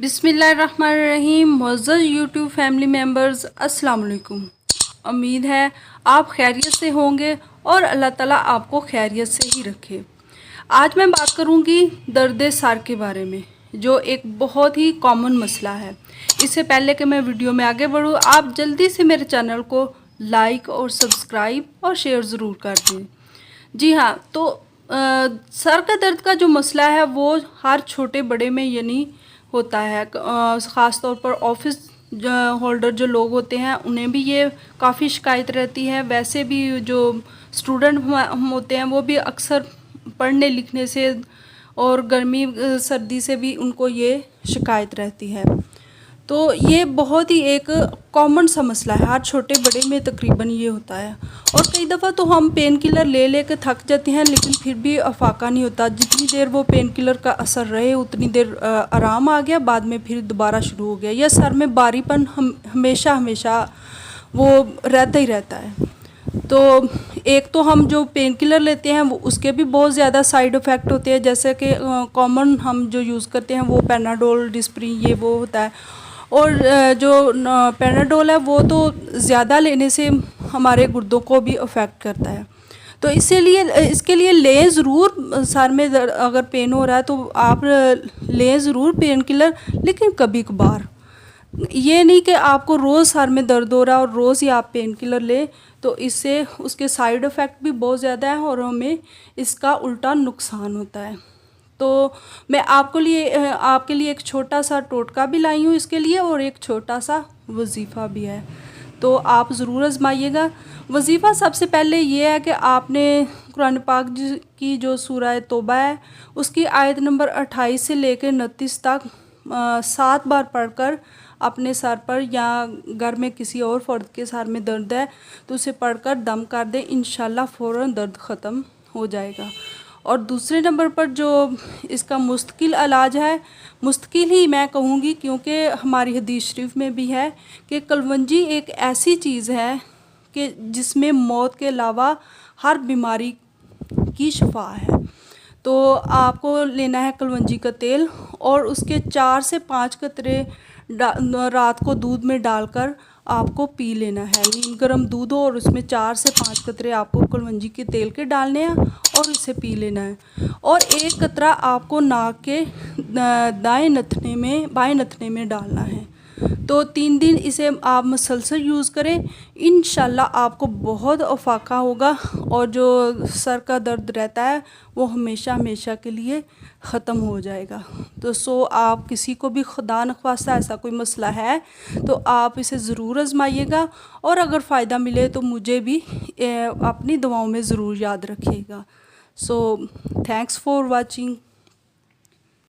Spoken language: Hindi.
बिस्मिल्लाहिर्रहमानिर्रहीम। मुअज़्ज़ज़ यूट्यूब फैमिली मेम्बर्स, अस्सलाम वालेकुम। उम्मीद है आप खैरियत से होंगे और अल्लाह ताला आपको खैरियत से ही रखे। आज मैं बात करूंगी दर्द सर के बारे में, जो एक बहुत ही कॉमन मसला है। इससे पहले कि मैं वीडियो में आगे बढ़ूँ, आप जल्दी से मेरे चैनल को लाइक और सब्सक्राइब और शेयर ज़रूर कर दें। जी हाँ, तो सर का दर्द का जो मसला है वो हर छोटे बड़े में यानी होता है। ख़ास तौर पर ऑफिस होल्डर जो लोग होते हैं उन्हें भी ये काफ़ी शिकायत रहती है। वैसे भी जो स्टूडेंट हम होते हैं वो भी अक्सर पढ़ने लिखने से और गर्मी सर्दी से भी उनको ये शिकायत रहती है। तो ये बहुत ही एक कॉमन सा मसला है, हर छोटे बड़े में तकरीबन ये होता है। और कई दफ़ा तो हम पेन किलर ले लेकर थक जाते हैं, लेकिन फिर भी अफाका नहीं होता। जितनी देर वो पेन किलर का असर रहे उतनी देर आराम आ गया, बाद में फिर दोबारा शुरू हो गया। या सर में भारीपन हमेशा वो रहता ही रहता है। तो एक तो हम जो पेन किलर लेते हैं वो उसके भी बहुत ज़्यादा साइड इफ़ेक्ट होते हैं, जैसे कि कॉमन हम जो यूज़ करते हैं वो पैनाडोल, डिस्प्रिन, ये वो होता है। और जो पैनाडोल है वो तो ज़्यादा लेने से हमारे गुर्दों को भी अफेक्ट करता है। तो इसके लिए लें ज़रूर। सर में अगर पेन हो रहा है तो आप लें ज़रूर पेन किलर, लेकिन कभी कभार। ये नहीं कि आपको रोज़ सर में दर्द हो रहा है और रोज़ ही आप पेन किलर लें, तो इससे उसके साइड इफ़ेक्ट भी बहुत ज़्यादा है और हमें इसका उल्टा नुकसान होता है। तो मैं आपके लिए एक छोटा सा टोटका भी लाई हूँ इसके लिए, और एक छोटा सा वजीफ़ा भी है, तो आप ज़रूर आजमाइएगा। वजीफ़ा सबसे पहले ये है कि आपने कुरान पाक की जो सूरह तौबा है उसकी आयत नंबर 28 से लेकर 29 तक 7 बार पढ़कर अपने सर पर, या घर में किसी और फ़र्द के सर में दर्द है तो उसे पढ़कर दम कर दें, इंशाल्लाह फ़ौरन दर्द ख़त्म हो जाएगा। और दूसरे नंबर पर जो इसका मुस्तकिल इलाज है, मुस्तकिल ही मैं कहूँगी क्योंकि हमारी हदीस शरीफ में भी है कि कलवंजी एक ऐसी चीज़ है कि जिसमें मौत के अलावा हर बीमारी की शिफा है। तो आपको लेना है कलवंजी का तेल और उसके 4 से 5 कतरे रात को दूध में डालकर आपको पी लेना है। नीम गर्म दूध हो और उसमें 4 से 5 कतरे आपको कलवंजी के तेल के डालने हैं और इसे पी लेना है। और 1 कतरा आपको नाक के बाएं नथने में डालना है। तो 3 दिन इसे आप मुसलसल यूज़ करें, इंशाल्लाह आपको बहुत अफाका होगा और जो सर का दर्द रहता है वो हमेशा हमेशा के लिए ख़त्म हो जाएगा। तो आप किसी को भी खुदा न ख्वास्ता ऐसा कोई मसला है तो आप इसे ज़रूर आजमाइएगा, और अगर फ़ायदा मिले तो मुझे भी अपनी दुआओं में ज़रूर याद रखिएगा। Thanks for watching.